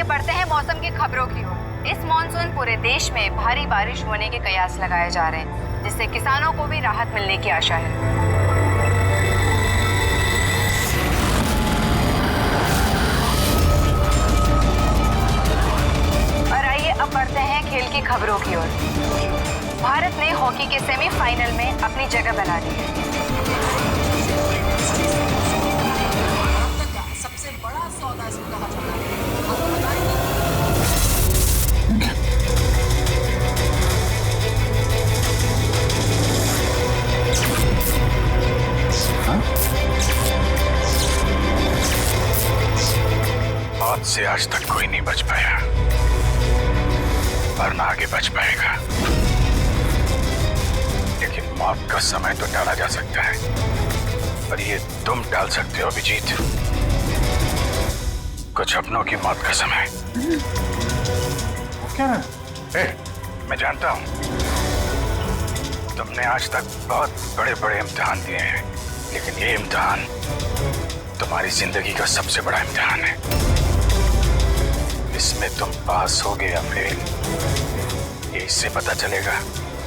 बढ़ते हैं मौसम की खबरों की ओर। इस मॉनसून पूरे देश में भारी बारिश होने के कयास लगाए जा रहे हैं, जिससे किसानों को भी राहत मिलने की आशा है। और आइए अब बढ़ते हैं खेल की खबरों की ओर। भारत ने हॉकी के सेमीफाइनल में अपनी जगह बना ली है। सबसे बड़ा सौदा इसको कहा जाता है। मौत से आज तक कोई नहीं बच पाया और ना आगे बच पाएगा, लेकिन मौत का समय तो टाला जा सकता है, पर ये तुम टाल सकते हो अभिजीत। कुछ अपनों की मौत का समय। क्या है? मैं जानता हूं तुमने आज तक बहुत बड़े बड़े इम्तिहान दिए हैं, लेकिन ये इम्तिहान तुम्हारी जिंदगी का सबसे बड़ा इम्तिहान है। इसमें तुम पास होगे या फेल, ये इससे पता चलेगा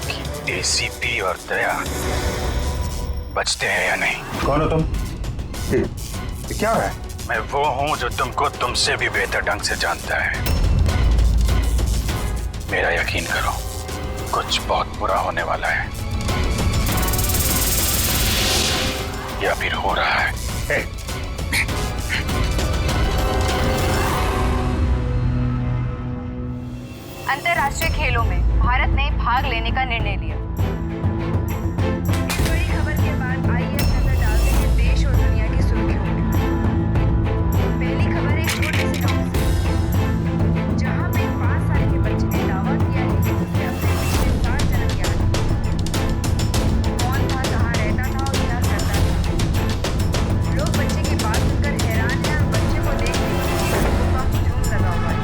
कि एसीपी और दया बचते हैं या नहीं। कौन हो तुम? ये क्या है? मैं वो हूं जो तुमको तुमसे भी बेहतर ढंग से जानता है। मेरा यकीन करो, कुछ बहुत बुरा होने वाला है या फिर हो रहा है। अंतर्राष्ट्रीय खेलों में भारत ने भाग लेने का निर्णय लिया। इस बड़ी खबर के बाद आइए नजर डालते हैं देश और दुनिया की सुर्खियों में। पहली खबर एक छोटे से गांव से, जहां पे 5 साल के बच्चे ने दावा किया है कि उसने अपने पिछले 7 जन्म याद किए। कौन था, कहाँ रहता था और क्या करता था। लोग बच्चे की बात सुनकर हैरान हैं और बच्चे को देखने के लिए लोगों का हुजूम लगा हुआ है।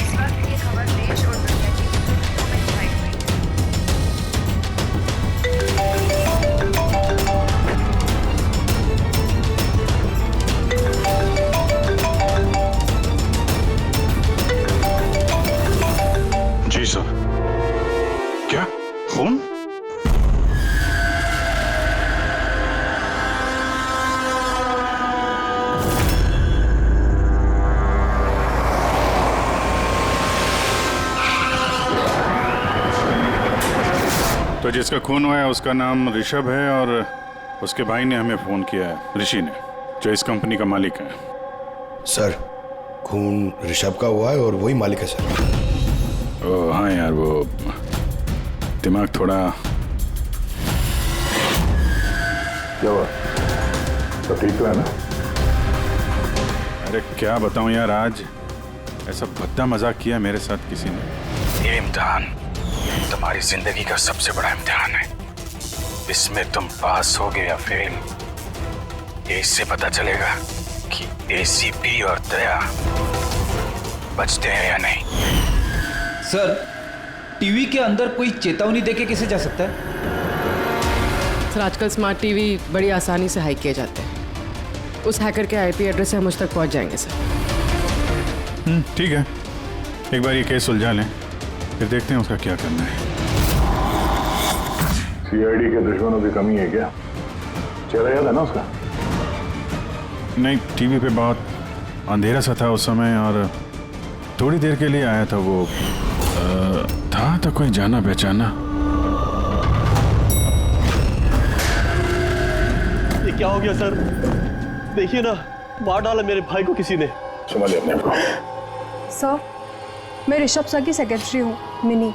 इस वक्त ये खबर देश और दुनिया की सुर्खियों में छाई हुई है। जी सर। क्या खून? तो जिसका खून हुआ है उसका नाम ऋषभ है और उसके भाई ने हमें फोन किया है, ऋषि ने, जो इस कंपनी का मालिक है। सर, खून ऋषभ का हुआ है और वही मालिक है सर। ओ हाँ यार, वो दिमाग थोड़ा। क्या हुआ? तो ठीक तो है ना? अरे क्या बताऊं यार, आज ऐसा भद्दा मजाक किया मेरे साथ किसी ने। ये इम्तिहान तुम्हारी जिंदगी का सबसे बड़ा इम्तिहान है। इसमें तुम पास होगे या फेल, ये इससे पता चलेगा कि एसीपी और दया बचते हैं या नहीं। सर, टीवी के अंदर कोई चेतावनी देके कैसे जा सकता है? सर, आजकल स्मार्ट टीवी बड़ी आसानी से हैक किए जाते हैं। उस हैकर के आईपी एड्रेस से हम मुझ तक पहुंच जाएंगे सर। ठीक है, एक बार ये केस सुलझा लें, फिर देखते हैं उसका क्या करना है। सीआईडी के दुश्मनों की कमी है क्या? चेहरा याद है ना उसका? नहीं, टीवी पे बहुत अंधेरा सा था उस समय और थोड़ी देर के लिए आया था वो। था तो कोई जाना पहचाना। ये क्या हो गया सर? देखिए ना, मार डाला मेरे भाई को किसी ने। संभालिए अपने आप को। सर, मैं ऋषभ सर की सेक्रेटरी हूँ, मिनी।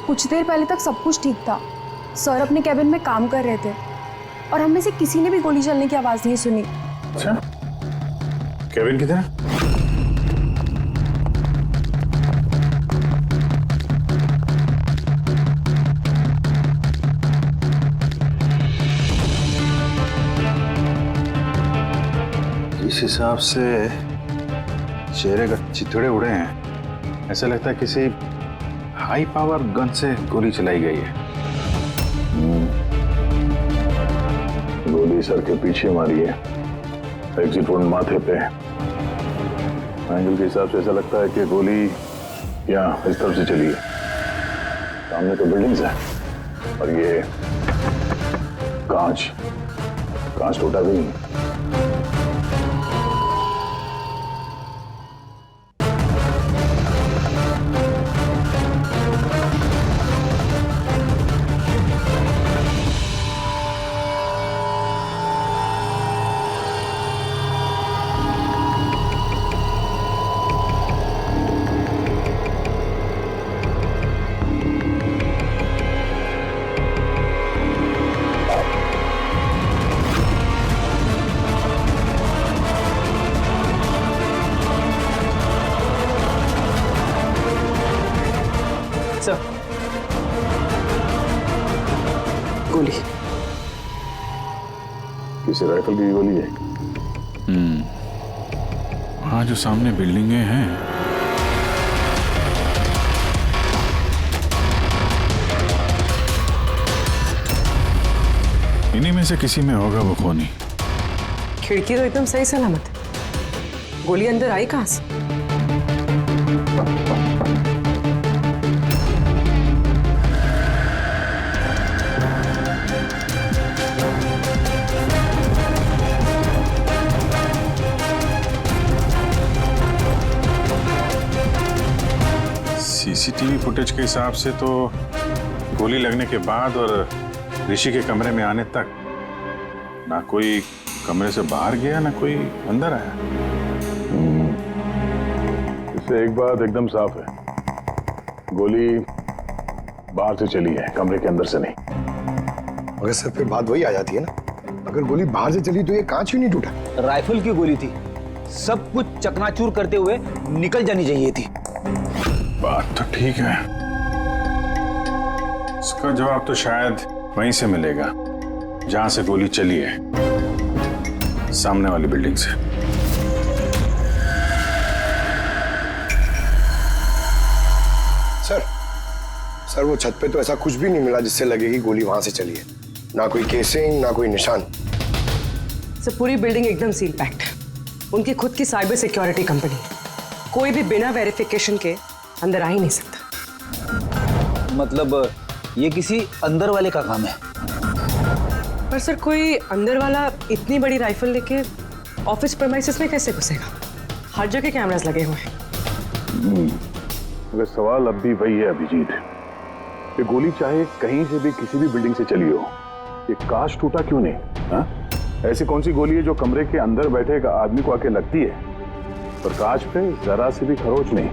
कुछ देर पहले तक सब कुछ ठीक था। सर अपने कैबिन में काम कर रहे थे और हम में से किसी ने भी गोली चलने की आवाज़ नहीं सुनी। अच्छा, केविन किधर है? इस हिसाब से चेहरे का चिथड़े उड़े हैं, ऐसा लगता है किसी हाई पावर गन से गोली चलाई गई है। गोली सर के पीछे मारी है, एग्जिट वोन माथे पे, एंगल के हिसाब से ऐसा लगता है कि गोली यहाँ इस तरफ से चली है। सामने तो बिल्डिंग्स है और ये कांच टूटा भी नहीं। सर, गोली। किसी राइफल की गोली है? हाँ, जो सामने बिल्डिंगें हैं। इन्हीं में से किसी में होगा वो खूनी। खिड़की तो एकदम सही सलामत है, गोली अंदर आई कहां से? सीसीटीवी फुटेज के हिसाब से तो गोली लगने के बाद और ऋषि के कमरे में आने तक ना कोई कमरे से बाहर गया ना कोई अंदर आया। इससे एक बात एकदम साफ है, गोली बाहर से चली है, कमरे के अंदर से नहीं। मगर सर फिर बात वही आ जाती है ना, अगर गोली बाहर से चली तो ये कांच क्यों नहीं टूटा? राइफल की गोली थी, सब कुछ चकनाचूर करते हुए निकल जानी चाहिए थी। बात तो ठीक है, इसका जवाब तो शायद वहीं से मिलेगा जहां से गोली चली है, सामने वाली बिल्डिंग से। सर वो छत पे तो ऐसा कुछ भी नहीं मिला जिससे लगे कि गोली वहां से चली है। ना कोई केसिंग, ना कोई निशान। सर पूरी बिल्डिंग एकदम सील पैक्ड है, उनकी खुद की साइबर सिक्योरिटी कंपनी है, कोई भी बिना वेरिफिकेशन के अंदर आ ही नहीं सकता। मतलब ये किसी अंदर वाले का काम है। पर सर कोई अंदर वाला इतनी बड़ी राइफल लेके ऑफिस प्रेमाइसेस में कैसे घुसेगा? हर जगह कैमरास लगे हुए हैं। मगर सवाल अब भी वही है अभिजीत, ये गोली चाहे कहीं से भी किसी भी बिल्डिंग से चली हो, ये कांच टूटा क्यों नहीं? हाँ? ऐसी कौन सी गोली है जो कमरे के अंदर बैठे एक आदमी को आके लगती है और कांच पे जरा सी भी खरोच नहीं?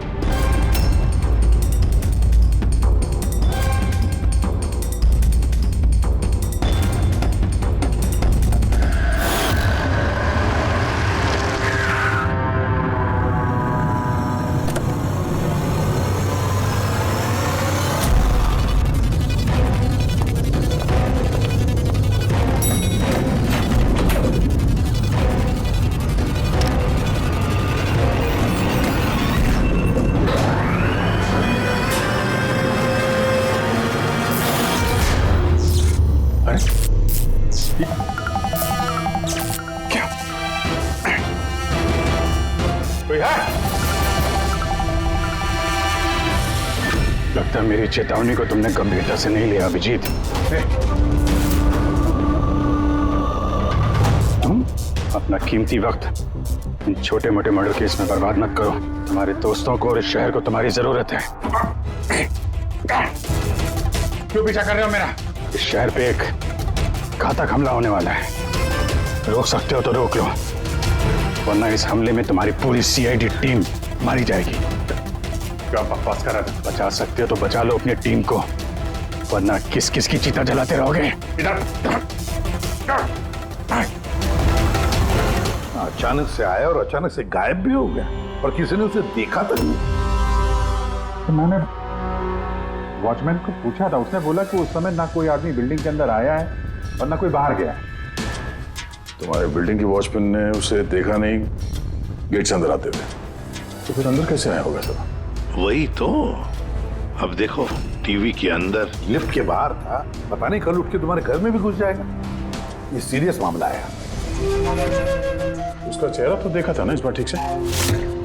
लगता है मेरी चेतावनी को तुमने गंभीरता से नहीं लिया अभिजीत। तुम अपना कीमती वक्त इन छोटे मोटे मर्डर केस में बर्बाद मत करो। तुम्हारे दोस्तों को और इस शहर को तुम्हारी जरूरत है। क्यों पीछा कर रहे हो मेरा? इस शहर पे एक घातक हमला होने वाला है, रोक सकते हो तो रोक लो, वरना इस हमले में तुम्हारी पूरी सीआईडी टीम मारी जाएगी। क्या बकवास कर रहा है? बचा सकते हो तो बचा लो अपनी टीम को, वरना किस किस की चिता जलाते रहोगे। इधर अचानक से आया और अचानक से गायब भी हो गया और किसी ने उसे देखा तक नहीं। तो मैंने वॉचमैन को पूछा था, उसने बोला कि उस समय ना कोई आदमी बिल्डिंग के अंदर आया है और ना कोई बाहर गया है। तुम्हारे बिल्डिंग की वॉचमैन ने उसे देखा नहीं गेट से अंदर आते हुए, तो फिर अंदर कैसे आया होगा सर? वही तो, अब देखो टीवी के अंदर, लिफ्ट के बाहर था, पता नहीं कल उठ के तुम्हारे घर में भी घुस जाएगा। ये सीरियस मामला है। उसका चेहरा तो देखा था ना इस बार ठीक से?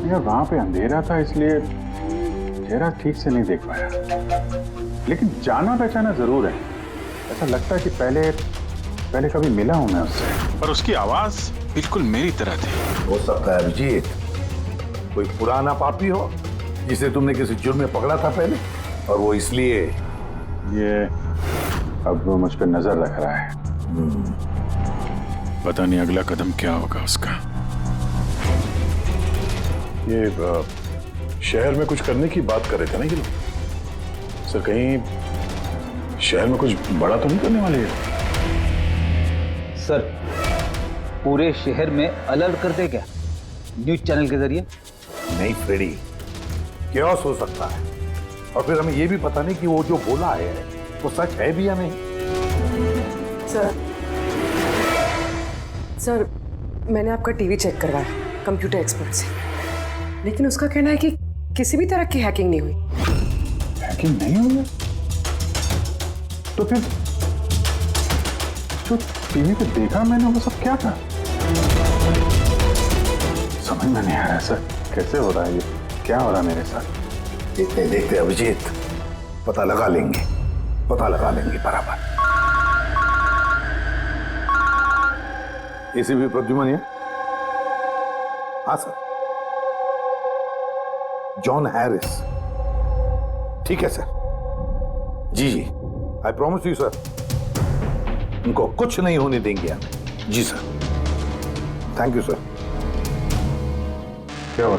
यार वहां पे अंधेरा था इसलिए चेहरा ठीक से नहीं देख पाया, लेकिन जाना पहचाना जरूर है। ऐसा लगता है कि पहले कभी मिला हूं मैं उससे। पर उसकी आवाज बिल्कुल मेरी तरह थी। हो सकता है अभिजीत कोई पुराना पापी हो जिसे तुमने किसी जुर्म में पकड़ा था पहले, और वो इसलिए ये अब वो मुझ पर नजर रख रहा है। पता नहीं अगला कदम क्या होगा उसका। ये शहर में कुछ करने की बात कर रहे थे ना ये लोग? सर कहीं शहर में कुछ बड़ा तो नहीं करने वाले हैं? सर पूरे शहर में अलर्ट कर दे क्या न्यूज चैनल के जरिए? नहीं फ्रेडी, क्योस हो सकता है, और फिर हमें ये भी पता नहीं कि वो जो बोला है वो सच है भी या नहीं। सर मैंने आपका टीवी चेक करवाया कंप्यूटर एक्सपर्ट से, लेकिन उसका कहना है कि किसी भी तरह की हैकिंग नहीं हुई। हैकिंग नहीं हुई है? तो फिर जो टीवी पे देखा मैंने वो सब क्या था? समझ में नहीं आ रहा सर, कैसे हो रहा है ये? क्या हो रहा है मेरे साथ? देखते देखते अभिजीत पता लगा लेंगे बराबर। एसीपी प्रद्युमन है? हाँ सर, जॉन हैरिस। ठीक है सर। जी आई प्रॉमिस यू सर, उनको कुछ नहीं होने देंगे हम। जी सर, थैंक यू सर। क्या हुआ?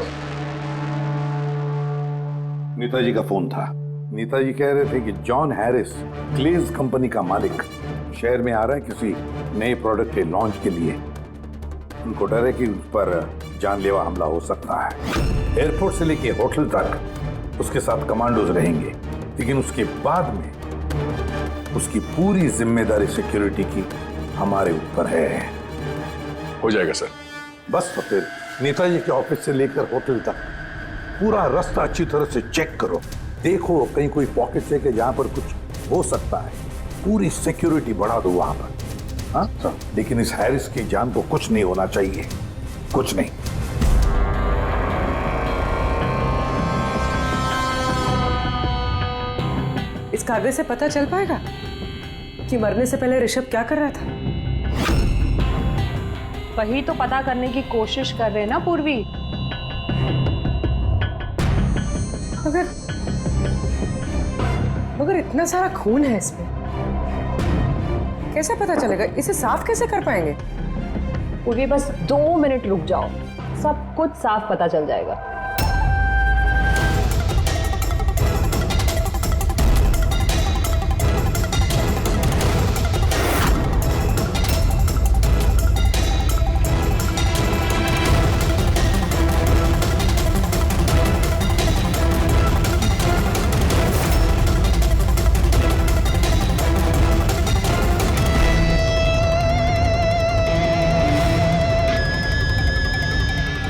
नेताजी का फोन था। नेताजी कह रहे थे कि जॉन हैरिस क्लेज कंपनी का मालिक शहर में आ रहा है किसी नए प्रोडक्ट के लॉन्च के लिए। उनको डर है कि उस पर जानलेवा हमला हो सकता है। एयरपोर्ट से लेके होटल तक उसके साथ कमांडोज रहेंगे, लेकिन उसके बाद में उसकी पूरी जिम्मेदारी सिक्योरिटी की हमारे ऊपर है। हो जाएगा सर। बस तो फिर नेताजी के ऑफिस से लेकर होटल तक पूरा रास्ता अच्छी तरह से चेक करो, देखो कहीं कोई पॉकेट है कि जहां पर कुछ हो सकता है। पूरी सिक्योरिटी बढ़ा दो वहां पर। हाँ सर, लेकिन इस हैरिस की जान को कुछ नहीं होना चाहिए, कुछ नहीं। इस कागज से पता चल पाएगा कि मरने से पहले ऋषभ क्या कर रहा था? वही तो पता करने की कोशिश कर रहे हैं ना पूर्वी। मगर इतना सारा खून है इसमें, कैसे पता चलेगा? इसे साफ कैसे कर पाएंगे? पूर्वी बस 2 मिनट रुक जाओ, सब कुछ साफ पता चल जाएगा।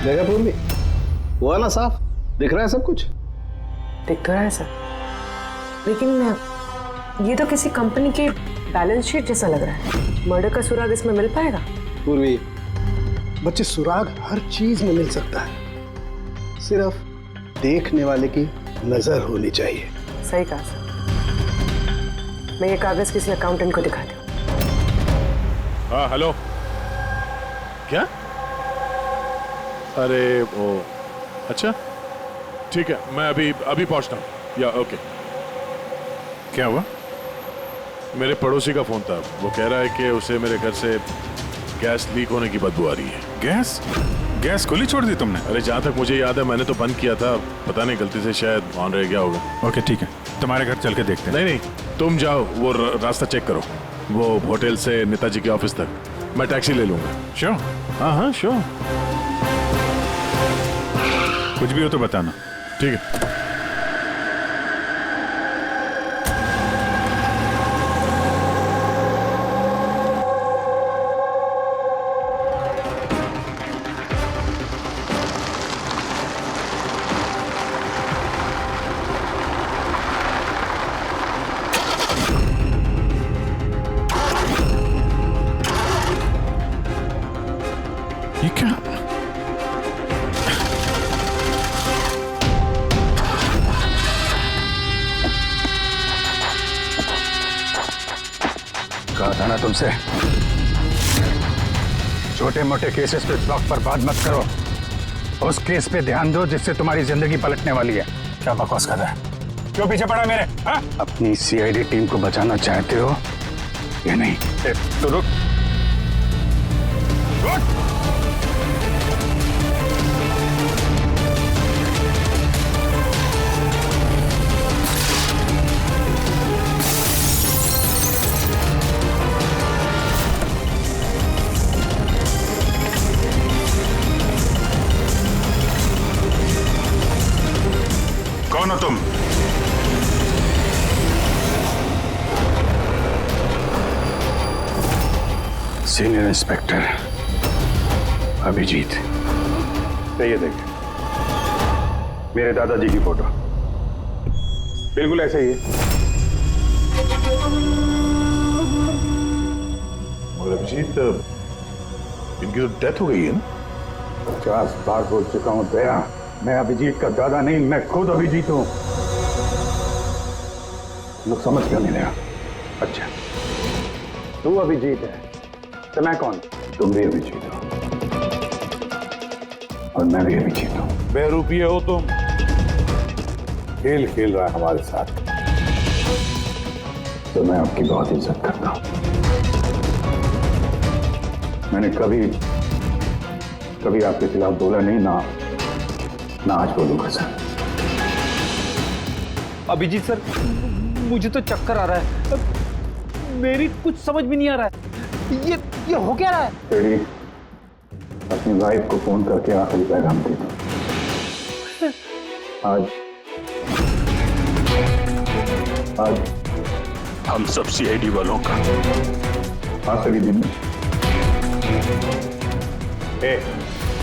देखा पूर्वी, हुआ ना साफ? दिख रहा है सब कुछ? दिख रहा है सर, लेकिन ये तो किसी कंपनी के बैलेंस शीट जैसा लग रहा है। मर्डर का सुराग इसमें मिल पाएगा? पूर्वी, बच्चे सुराग हर चीज में मिल सकता है, सिर्फ देखने वाले की नजर होनी चाहिए। सही कहा सर। मैं ये कागज किसी अकाउंटेंट को दिखाती हूँ। हाँ हेलो, क्या? अरे वो अच्छा ठीक है, मैं अभी पहुंचता हूँ। या ओके। क्या हुआ? मेरे पड़ोसी का फोन था, वो कह रहा है कि उसे मेरे घर से गैस लीक होने की बदबू आ रही है। गैस खुली छोड़ दी तुमने? अरे जहाँ तक मुझे याद है मैंने तो बंद किया था, पता नहीं गलती से शायद ऑन रह गया होगा। ओके ठीक है, तुम्हारे घर चल के देखते हैं। नहीं तुम जाओ, वो रास्ता चेक करो, वो होटल से नेताजी के ऑफिस तक। मैं टैक्सी ले लूंगा। श्योर? हाँ श्योर। कुछ भी हो तो बताना। ठीक है। ये क्या? कहा था ना तुमसे, छोटे मोटे केसेस पे वक्त पर बात मत करो, उस केस पे ध्यान दो जिससे तुम्हारी जिंदगी पलटने वाली है। क्या बकवास कर रहा है? क्यों पीछे पड़ा मेरे? हा? अपनी सीआईडी टीम को बचाना चाहते हो या नहीं? तो रुक। कौन हो तुम? Senior inspector Abhijit. ये देखिए मेरे दादाजी की फोटो, बिल्कुल ऐसे ही है। और अभिजीत, इनकी तो डेथ हो गई है ना? 50 बार बोल चुका हूं दया, मैं अभिजीत का दादा नहीं, मैं खुद अभिजीत हूं। लोग समझ क्यों नहीं रहा? अच्छा, तू अभिजीत है तो मैं कौन? तुम भी अभिजीत हो और मैं भी अभिजीत हूं। बेरुपये हो तुम। खेल खेल रहा है हमारे साथ। तो मैं आपकी बहुत इज्जत करता हूं। मैंने कभी आपके खिलाफ बोला नहीं, ना आज बोलूंगा सर। अभिजीत सर, मुझे तो चक्कर आ रहा है, मेरी कुछ समझ भी नहीं आ रहा है। ये हो क्या रहा है? तेरी अपनी वाइफ को फोन करके आखिरी पैगाम दे दो। आज हम सब सीआईडी वालों का आखिरी दिन।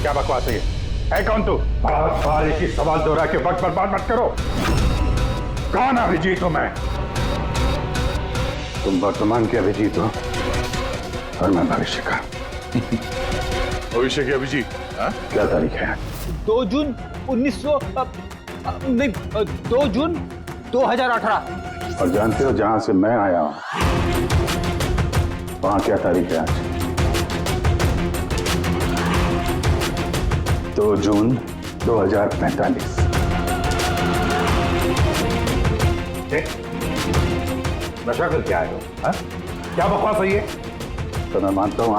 क्या बकवास है ये? है कौन तू? बार एक ही सवाल दोहरा के वक्त बर्बाद मत करो। कौन अभिजीत हूं मैं? तुम वर्तमान के अभिजीत हो और मैं भविष्य का। भविष्य के अभिजीत? क्या तारीख है? 2 जून 2 जून 2018। और जानते हो जहां से मैं आया हूं वहां क्या तारीख है आज? 2 जून 2045। नशा कर क्या आए हो? क्या बकवास है ये? तो मैं मानता हूं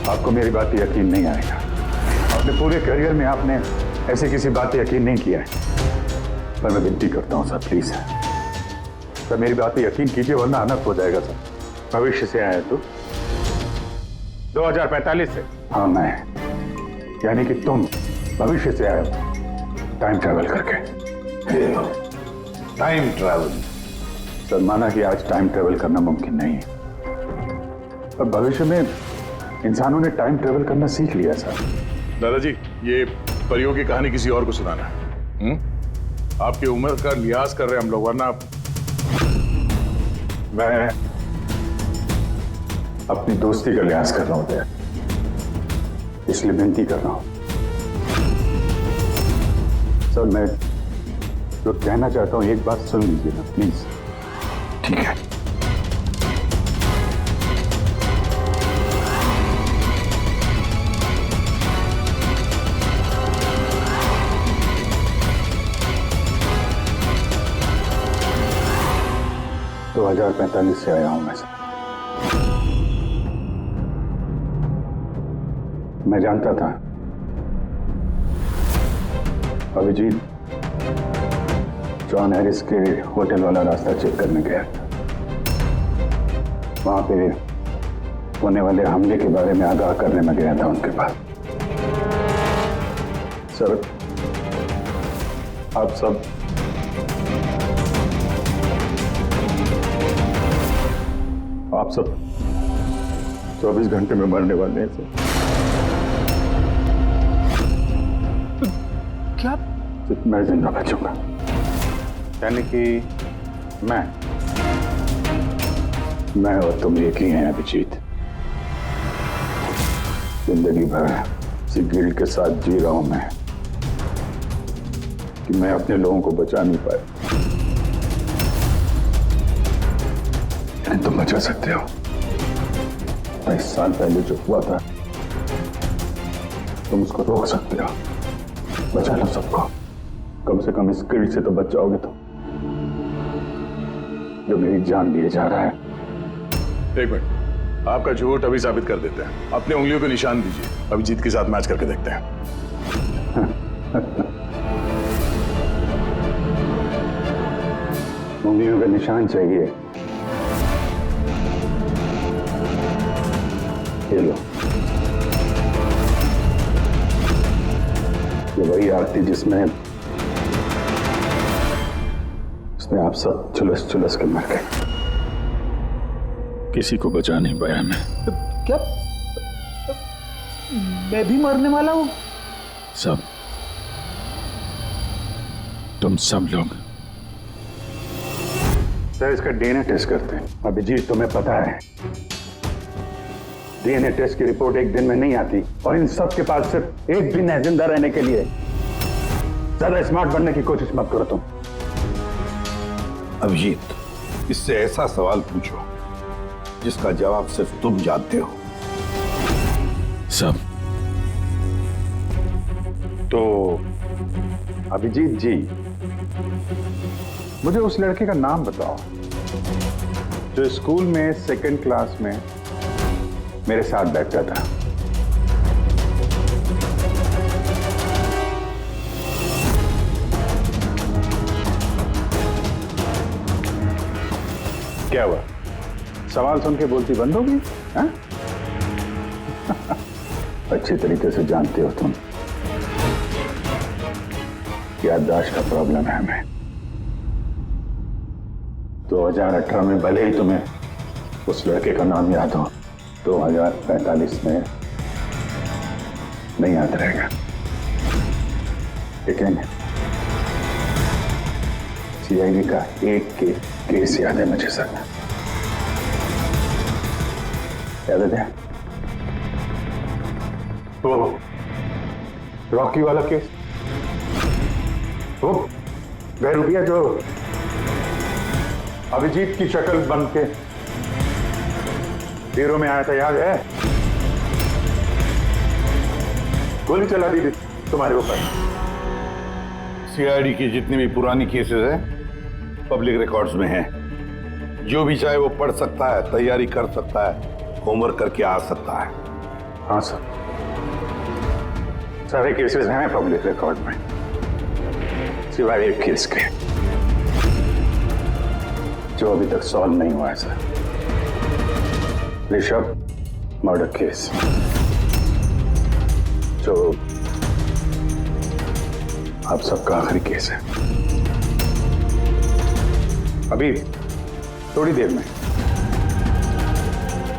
आपको मेरी बात पे यकीन नहीं आएगा। अपने पूरे करियर में आपने ऐसे किसी बात पे यकीन नहीं किया है, पर मैं विनती करता हूं सर, प्लीज सर मेरी बात पे यकीन कीजिए वरना अनर्थ हो जाएगा सर। भविष्य से आया तू? 2045 से? हाँ मैं, यानी कि तुम भविष्य से आए हो टाइम ट्रैवल करके। Time travel? सर माना कि आज टाइम ट्रैवल करना मुमकिन नहीं है, पर भविष्य में इंसानों ने टाइम ट्रैवल करना सीख लिया सर। दादाजी, ये परियों की कहानी किसी और को सुनाना है। आपकी उम्र का लिहाज कर रहे हैं हम लोग, वरना मैं अपनी दोस्ती का लिहाज कर रहा हूं, इसलिए विनती कर रहा हूं सर। मैं जो कहना चाहता हूं एक बात सुन लीजिए ना प्लीज। ठीक है। तो 2045 से आया हूं मैं जानता था अभिजीत जॉन हैरिस के होटल वाला रास्ता चेक करने गया था। वहां पे होने वाले हमले के बारे में आगाह करने में गया था उनके पास। सर आप सब 24 घंटे में मरने वाले हैं सर। क्या? सिर्फ मैं जिंदा बचूंगा, यानी कि मैं और तुम एक ही हैं अभिजीत। जिंदगी भर इसी गिल्ड के साथ जी रहा हूं मैं कि मैं अपने लोगों को बचा नहीं पाया, लेकिन तुम बचा सकते हो। 27 साल पहले जो हुआ था, तुम उसको रोक सकते हो, बचा लो सबको। कम से कम इस गिल्ड से तो बच जाओगे तुम, जो मेरी जान लिए जा रहा है। एक मिनट, आपका झूठ अभी साबित कर देते हैं। अपने उंगलियों पे निशान दीजिए, अभिजीत के साथ मैच करके देखते हैं। उंगलियों का निशान चाहिए? ये लो, ये वही आरती जिसमें आप सब चुलस चुलस के मर गए। किसी को बचा नहीं पाया मैं। क्या मैं भी मरने वाला हूं? सब, तुम सब लोग। सर, इसका डीएनए टेस्ट करते हैं। अभिजीत, तुम्हें पता है डीएनए टेस्ट की रिपोर्ट एक दिन में नहीं आती, और इन सब के पास सिर्फ एक दिन है जिंदा रहने के लिए। ज्यादा स्मार्ट बनने की कोशिश मत करो तुम। अभिजीत, इससे ऐसा सवाल पूछो जिसका जवाब सिर्फ तुम जानते हो। सब तो अभिजीत जी, मुझे उस लड़के का नाम बताओ जो स्कूल में सेकंड क्लास में मेरे साथ बैठता था। क्या हुआ? सवाल सुन के बोलती बंद होगी? हाँ? अच्छी तरीके से जानते हो तुम, याददाश्त का प्रॉब्लम है हमें। 2018 में भले ही तुम्हें उस लड़के का नाम याद हो, 2045 में नहीं याद रहेगा। लेकिन सीआईडी का एक केस याद है मुझे सर। याद है? वो रॉकी वाला केस, वो बहरूपिया जो अभिजीत की शक्ल बन के हीरो में आया था, याद है? गोली चला दी थी तुम्हारे ऊपर। सीआईडी की जितनी भी पुरानी केसेस हैं पब्लिक रिकॉर्ड्स में हैं। जो भी चाहे वो पढ़ सकता है, तैयारी कर सकता है, होमवर्क करके आ सकता है। हाँ सर, सारे केसेस हैं पब्लिक रिकॉर्ड में, सिवाय एक केस के जो अभी तक सॉल्व नहीं हुआ है सर। ऋषभ मर्डर केस, जो आप सबका आखिरी केस है। अभी थोड़ी देर में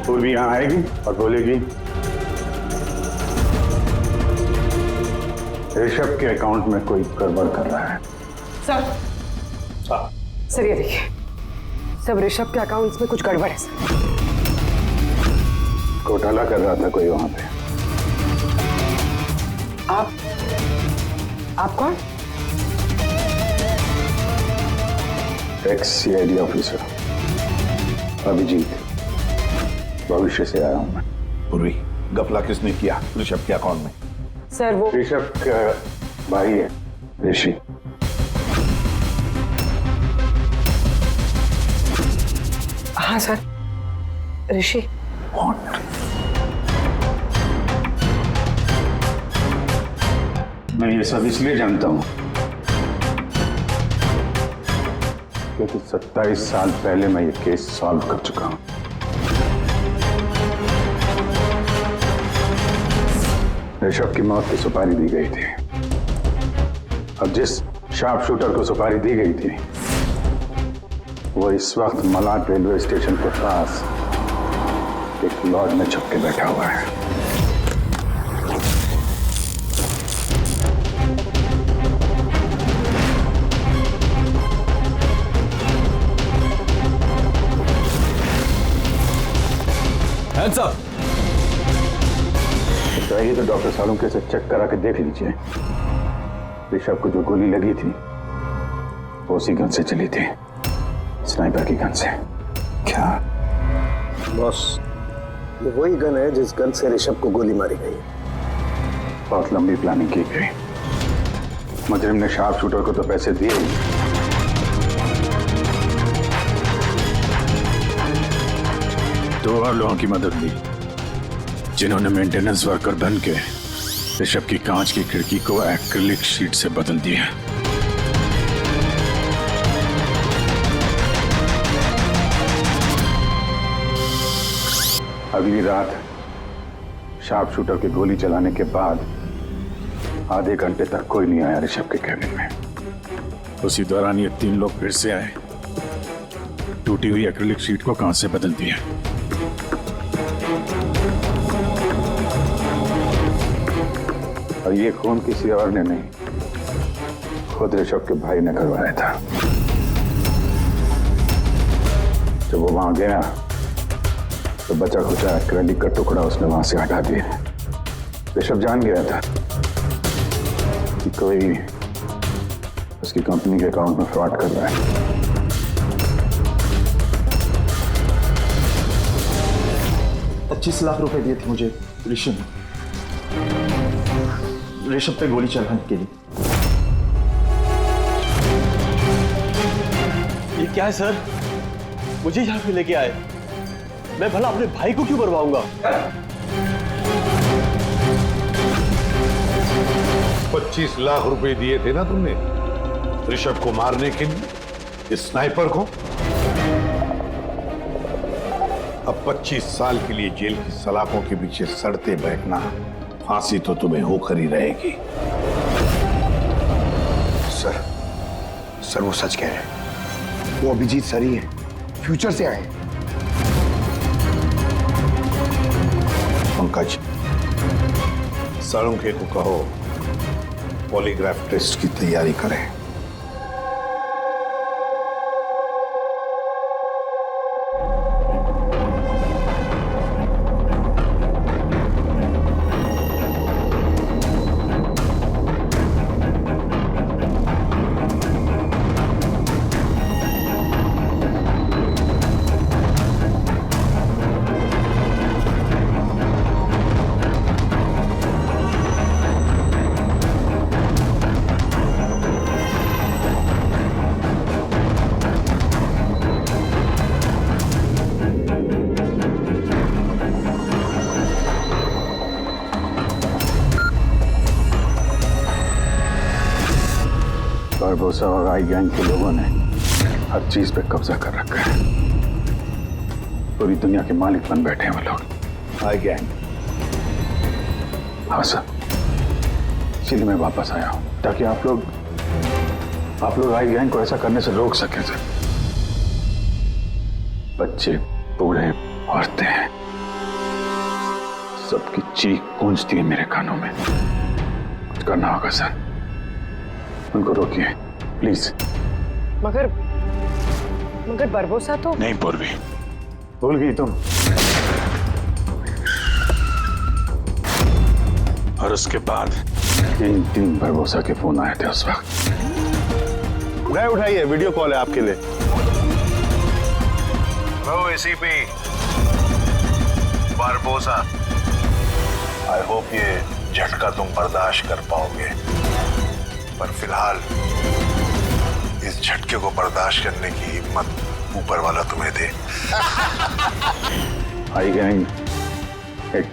पूर्वी यहां आएगी और बोलेगी ऋषभ के अकाउंट में कोई गड़बड़ कर रहा है। सर, सर ये देखिए, सब ऋषभ के अकाउंट्स में कुछ गड़बड़ है सर। घोटाला कर रहा था कोई वहां पे। आप कौन? एक्स सीआईडी ऑफिसर अभिजीत, भविष्य से आया हूं मैं। पूर्वी, गफला किसने किया ऋषभ के अकाउंट में? सर वो ऋषभ का भाई है ऋषि। हाँ सर, ऋषि। मैं ये सब इसलिए जानता हूं क्योंकि 27 साल पहले मैं ये केस सॉल्व कर चुका हूं। ऋषभ की मौत की सुपारी दी गई थी। अब जिस शार्प शूटर को सुपारी दी गई थी वो इस वक्त मलाड रेलवे स्टेशन के पास एक लॉज में छुप के बैठा हुआ है। Hands up! चाहिए तो डॉक्टर सालुंके से चेक करा के देख लीजिए। ऋषभ को जो गोली लगी थी वो उसी गन से चली थी, स्नाइपर की गन से। क्या बॉस, ये वही गन है जिस गन से ऋषभ को गोली मारी गई। बहुत लंबी प्लानिंग की गई। मुजरिम ने शार्प शूटर को तो पैसे दिए ही, दो और लोगों की मदद ली जिन्होंने मेंटेनेंस वर्कर बन के ऋषभ की कांच की खिड़की को एक्रिलिक शीट से बदल दिया। अगली रात शार्प शूटर की गोली चलाने के बाद आधे घंटे तक कोई नहीं आया ऋषभ के कैबिन में। उसी दौरान ये 3 लोग फिर से आए, टूटी हुई एक्रिलिक शीट को कांच से बदल दिया। और ये खून किसी और ने नहीं, खुद ऋषभ के भाई ने करवाया था। जब वो वहां गया तो बचा खुचा एक्रिलिक का टुकड़ा उसने वहां से हटा दिया। ऋषभ जान गया था कि कोई उसकी कंपनी के अकाउंट में फ्रॉड कर रहा है। 25 लाख रुपए दिए थे मुझे ऋषभ पे गोली चलाने के लिए। ये क्या है सर? मुझे यहाँ पे लेके आए, मैं भला अपने भाई को क्यों मरवाऊंगा? 25 लाख रुपए दिए थे ना तुमने ऋषभ को मारने के लिए, इस स्नाइपर को। अब 25 साल के लिए जेल की सलाखों के पीछे सड़ते बैठना, फांसी तो तुम्हें होकर ही रहेगी। सर वो सच कह रहे हैं। वो अभिजीत सर ही है, फ्यूचर से आए हैं। पंकज, साळुंखे को कहो पॉलीग्राफ टेस्ट की तैयारी करें। बारबोसा और आई गैंग के लोगों ने हर चीज पे कब्जा कर रखा है। पूरी दुनिया के मालिक बन बैठे हैं वो लोग। आई गैंग? हाँ सर, इसलिए मैं वापस आया हूं ताकि आप लोग आई गैंग को ऐसा करने से रोक सकें सर। बच्चे, बूढ़े, औरतें, सबकी चीख गूंजती है मेरे कानों में। कुछ करना होगा सर, उनको रोकिए प्लीज। मगर बरबोसा तो नहीं पूर्वी, भूल गई तुम। और उसके बाद 3 बरबोसा के फोन आए थे उस वक्त। मैं उठाइए, वीडियो कॉल है आपके लिए। Hello ACP Barbosa, I hope ये झटका तुम बर्दाश्त कर पाओगे, पर फिलहाल इस झटके को बर्दाश्त करने की हिम्मत ऊपर वाला तुम्हें दे। आई गैंग एक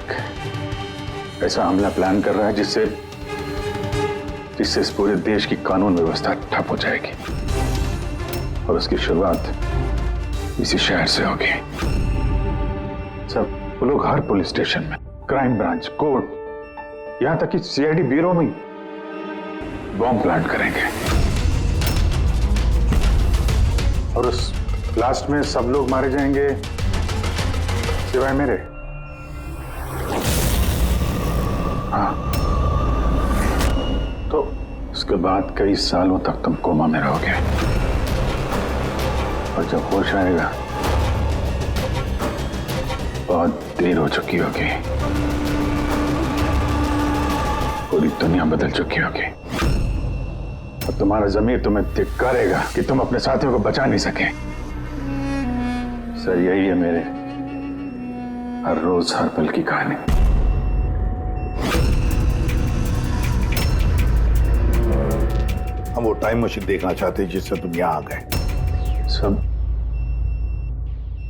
ऐसा हमला प्लान कर रहा है जिससे इस पूरे देश की कानून व्यवस्था ठप हो जाएगी, और उसकी शुरुआत इसी शहर से होगी। सब वो लोग हर पुलिस स्टेशन में, क्राइम ब्रांच, कोर्ट, यहां तक कि सीआईडी ब्यूरो में बॉम्ब प्लांट करेंगे, और उस ब्लास्ट में सब लोग मारे जाएंगे सिवाय मेरे। हाँ, तो उसके बाद कई सालों तक तुम कोमा में रहोगे, और जब होश आएगा बहुत देर हो चुकी होगी, पूरी दुनिया बदल चुकी होगी, और तुम्हारा ज़मीर तुम्हें धिक्कारेगा कि तुम अपने साथियों को बचा नहीं सके। सर, यही है हर रोज हर पल की कहानी। हम वो टाइम मशीन देखना चाहते हैं जिससे तुम यहाँ आ गए। सब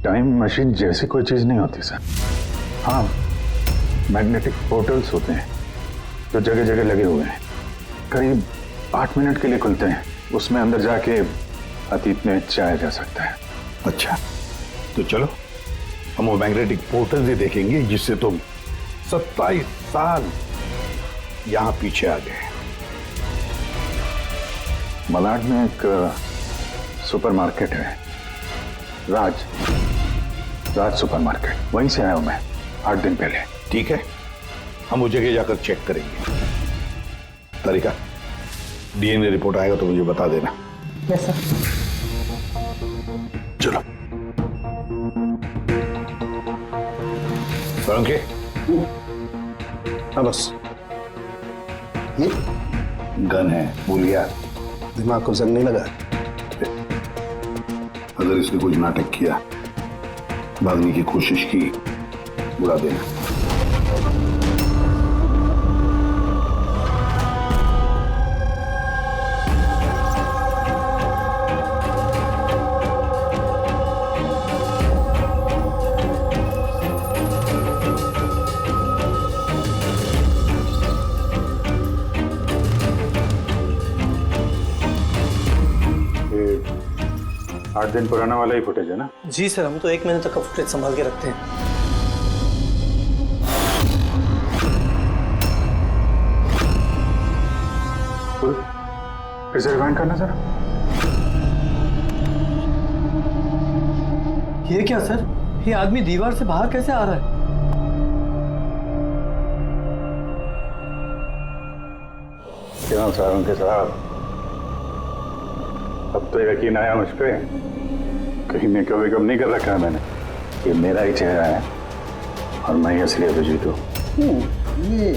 टाइम मशीन जैसी कोई चीज नहीं होती सर। हाँ, मैग्नेटिक पोर्टल्स होते हैं जो जगह जगह लगे हुए हैं, करीब 8 मिनट के लिए खुलते हैं। उसमें अंदर जाके अतीत में जाया जा सकता है। अच्छा, तो चलो हम वो मैग्नेटिक पोर्टल ही देखेंगे जिससे तुम 27 साल यहाँ पीछे आ गए। मलाड में एक सुपरमार्केट है, राज सुपरमार्केट, वहीं से आया हूं मैं 8 दिन पहले। ठीक है, हम वो जगह जाकर चेक करेंगे। तारिका, डीएनए रिपोर्ट आएगा तो मुझे बता देना। Yes sir. चलो सोलंकी। हाँ बस, ये गन है, भूल गया? दिमाग को जंग नहीं लगा। अगर इसने कुछ नाटक किया, भागने की कोशिश की, बुला देना। ये 8 दिन पुराना वाला ही फुटेज है ना? जी सर, हम तो 1 महीने तक का फुटेज संभाल के रखते हैं। फिर से रिवाइंड करना जरा। ये क्या सर, ये आदमी दीवार से बाहर कैसे आ रहा है? क्यों सारंग साहब, अब तो यकीन आया मुझ पे? कहीं मेकअप वेकअप नहीं कर रखा है मैंने। ये मेरा ही चेहरा है और मैं ही असली अभिजीत हूँ। ये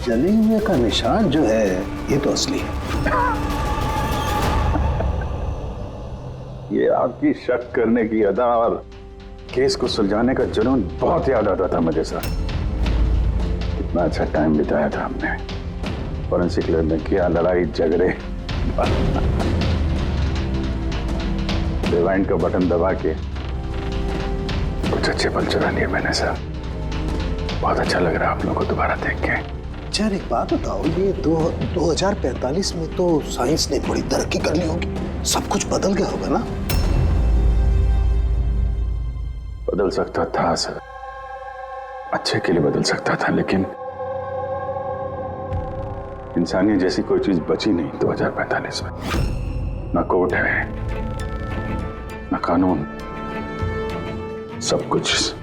जले हुए का निशान जो है ये तो असली है। ये आपकी शक करने की अदा और केस को सुलझाने का जुनून बहुत याद आता था मुझे सर। कितना अच्छा टाइम बिताया था हमने फॉरेंसिक लैब में, किया लड़ाई झगड़े। रिवाइंड का बटन दबा के कुछ अच्छे पल चुरा लिए मैंने सर। बहुत अच्छा लग रहा है आप लोगों को दोबारा देख के। यार एक बात बताओ, ये 2045 में तो साइंस ने बड़ी तरक्की कर ली होगी, सब कुछ बदल गया होगा ना? बदल सकता था सर, अच्छे के लिए बदल सकता था, लेकिन इंसानियत जैसी कोई चीज बची नहीं 2045 में। ना कोर्ट है, ना कानून, सब कुछ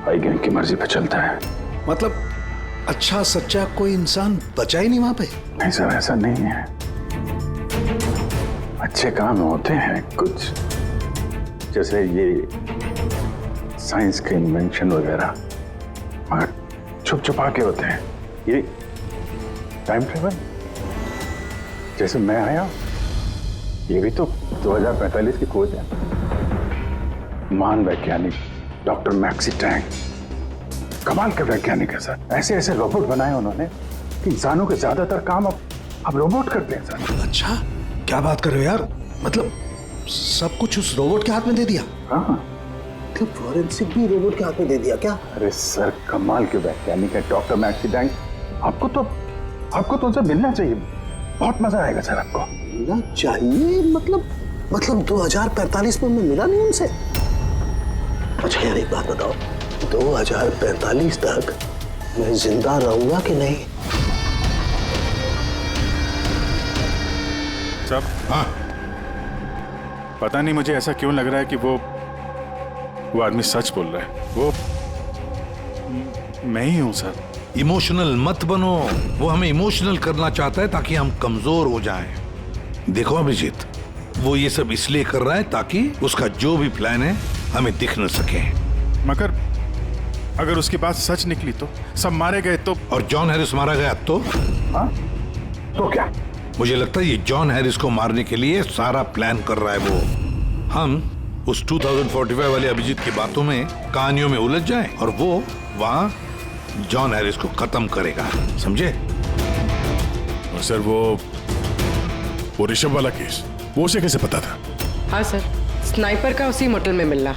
हाई गैंग की मर्जी पे चलता है। मतलब अच्छा सच्चा कोई इंसान बचा ही नहीं वहां पे? नहीं सर, ऐसा नहीं है। अच्छे काम होते हैं कुछ, जैसे ये साइंस के इन्वेंशन वगैरह, मगर छुप छुपा के होते हैं। ये टाइम ट्रेवल, जैसे मैं आया, ये भी तो 2045 की खोज है। महान वैज्ञानिक डॉक्टर मैक्सी टैंक, कमाल के वैज्ञानिक है सर। ऐसे ऐसे रोबोट बनाए उन्होंने कि इंसानों के ज्यादातर काम अब रोबोट करते हैं सर। अच्छा, क्या बात कर रहे हो यार? मतलब सब कुछ उस रोबोट के हाथ में दे दिया? हाँ, तो फॉरेंसिक भी रोबोट के हाथ में दे दिया क्या? अरे सर, कमाल के वैज्ञानिक है डॉक्टर मैक्सी टैंक। आपको तो उनसे मिलना चाहिए, बहुत मजा आएगा सर आपको। मिलना चाहिए? मतलब 2045 में मैं मिला नहीं उनसे? अच्छा यार एक बात बताओ, 2045 तक मैं जिंदा रहूंगा कि नहीं? सब हाँ, पता नहीं मुझे ऐसा क्यों लग रहा है कि वो आदमी सच बोल रहा है। वो मैं ही हूं सर। इमोशनल मत बनो, वो हमें इमोशनल करना चाहता है ताकि हम कमजोर हो जाएं। देखो अभिजीत, वो ये सब इसलिए कर रहा है ताकि उसका जो भी प्लान है हमें दिख न सके। मगर अगर उसकी बात सच निकली तो सब मारे गए तो? और जॉन हैरिस मारा गया तो? हाँ, तो क्या? मुझे लगता है ये जॉन हैरिस को मारने के लिए सारा प्लान कर रहा है वो। हम उस 2045 वाले अभिजीत की बातों में, कहानियों में उलझ जाए और वो वहां जॉन हैरिस को खत्म करेगा, समझे? और सर वो ऋषभ वाला केस, वो उसे कैसे पता था? हाँ सर, स्नाइपर का उसी मोटल में मिलना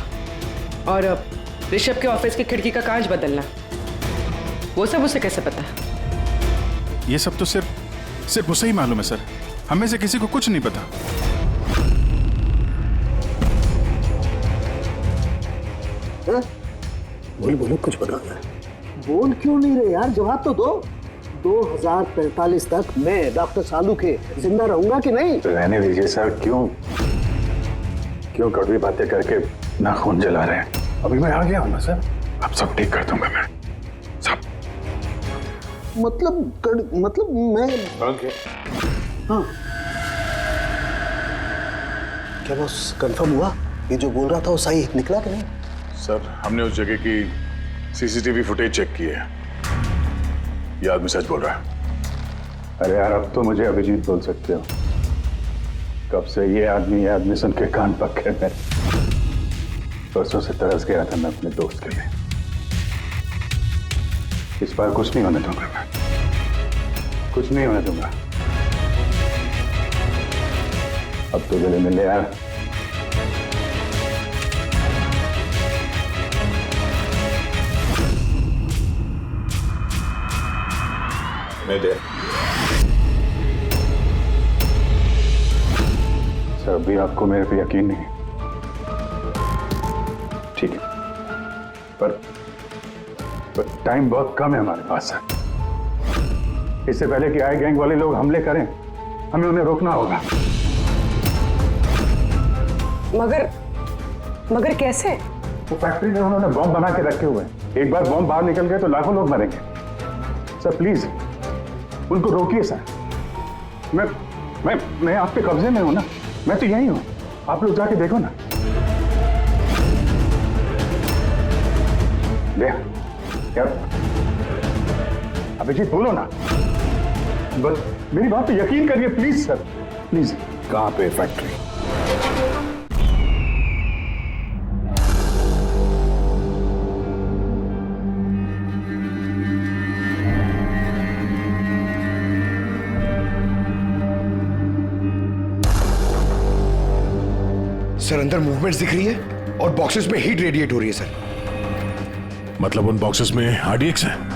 और ऋषभ के ऑफिस की खिड़की का कांच बदलना, वो सब उसे कैसे पता? ये सब तो सिर्फ उसे ही मालूम है सर, हमें से किसी को कुछ नहीं पता। बोलो कुछ बताना है। बोल क्यों नहीं रहे यार, जवाब तो दो। 2045 तक मैं डॉक्टर सालू के जिंदा रहूंगा कि नहीं? रहने दीजिए सर, क्यों कड़वी बातें करके नाखून जला रहे हैं? अभी मैं आ गया हूं ना सर, अब सब ठीक कर दूंगा मैं, सब। मतलब मैं हाँ, क्या बॉस कंफर्म हुआ? ये जो बोल रहा था वो सही निकला कि नहीं? सर हमने उस जगह की सीसीटीवी फुटेज चेक की है, ये आदमी सच बोल रहा है। अरे यार अब तो मुझे अभिजीत बोल सकते हो, कब से ये आदमी सुन के कान पक्के में। परसों से तरस गया था मैं अपने दोस्त के लिए। इस बार कुछ नहीं होने दूंगा मैं, कुछ नहीं होने दूंगा। अब तो गले मिले यार। सर अभी आपको मेरे पे यकीन नहीं, ठीक है, पर टाइम बहुत कम है हमारे पास सर। इससे पहले कि आई गैंग वाले लोग हमले करें, हमें उन्हें रोकना होगा। मगर कैसे? वो फैक्ट्री में उन्होंने बॉम्ब बना के रखे हुए हैं, एक बार बॉम्ब बाहर निकल गए तो लाखों लोग मरेंगे। सर प्लीज उनको रोकिए सर। मैं आपके कब्जे में हूं ना, मैं तो यही हूं, आप लोग जाके देखो ना। यार अभिजीत बोलो ना, बस मेरी बात पे यकीन करिए प्लीज सर, प्लीज। कहां पे फैक्ट्री? सर अंदर मूवमेंट्स दिख रही है और बॉक्सेस में हीट रेडिएट हो रही है सर। मतलब उन बॉक्सेस में RDX है?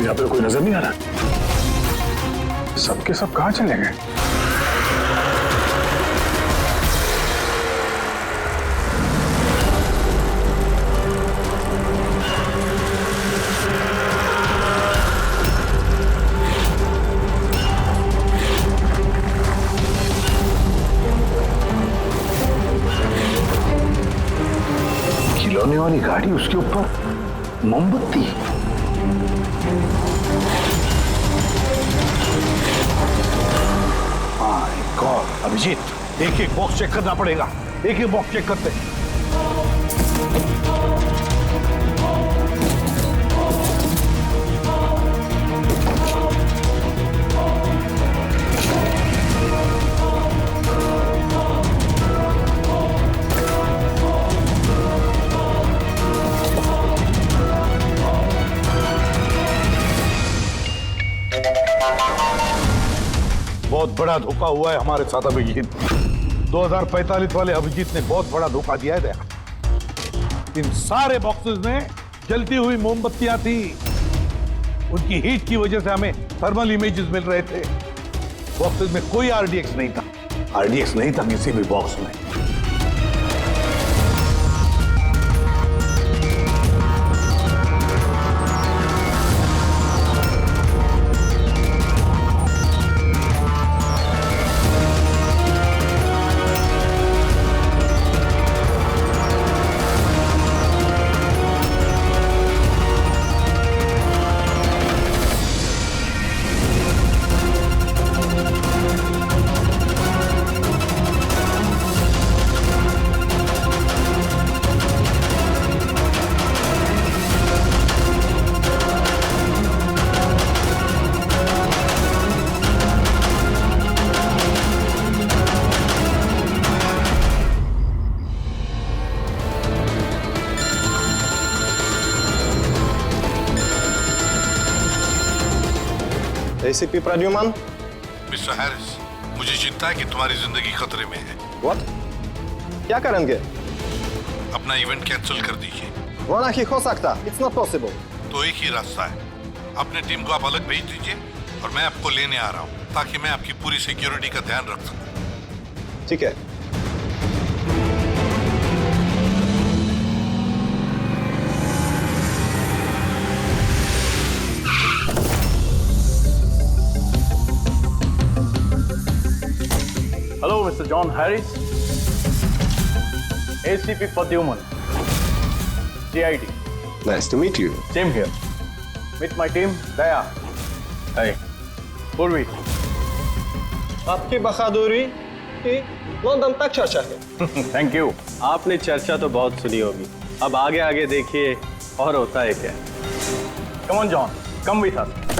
यहाँ पे कोई नजर नहीं आ रहा, सबके सब कहां चले गए? खिलौने वाली गाड़ी, उसके ऊपर मोमबत्ती। अभिजीत एक एक बॉक्स चेक करना पड़ेगा, एक एक बॉक्स चेक करते हैं। बहुत बड़ा धोखा हुआ है हमारे साथ अभिजीत। 2045 वाले अभिजीत ने बहुत बड़ा धोखा दिया है दया। इन सारे बॉक्सेस में जलती हुई मोमबत्तियां थी। उनकी हीट की वजह से हमें थर्मल इमेजेस मिल रहे थे। बॉक्सेस में कोई आरडीएक्स नहीं था। आरडीएक्स नहीं था किसी भी बॉक्स में। एसीपी प्रद्युमन। मिस्टर हैरिस, मुझे चिंता है कि तुम्हारी जिंदगी खतरे में है। व्हाट? क्या करेंगे? अपना इवेंट कैंसिल कर दीजिए। वो नहीं हो सकता। It's not possible. तो एक ही रास्ता है, अपने टीम को आप अलग भेज दीजिए और मैं आपको लेने आ रहा हूँ ताकि मैं आपकी पूरी सिक्योरिटी का ध्यान रख सकूं। ठीक है। Hello, Mr. John Harris. ACP Pradyuman. CID. Nice to meet you. Same here. Meet my team, Daya. Hey. Purvi. आपकी बहादुरी की लंदन तक चर्चा है। Thank you. आपने चर्चा तो बहुत सुनी होगी। अब आगे आगे देखिए और होता है क्या। Come on, John. Come with us.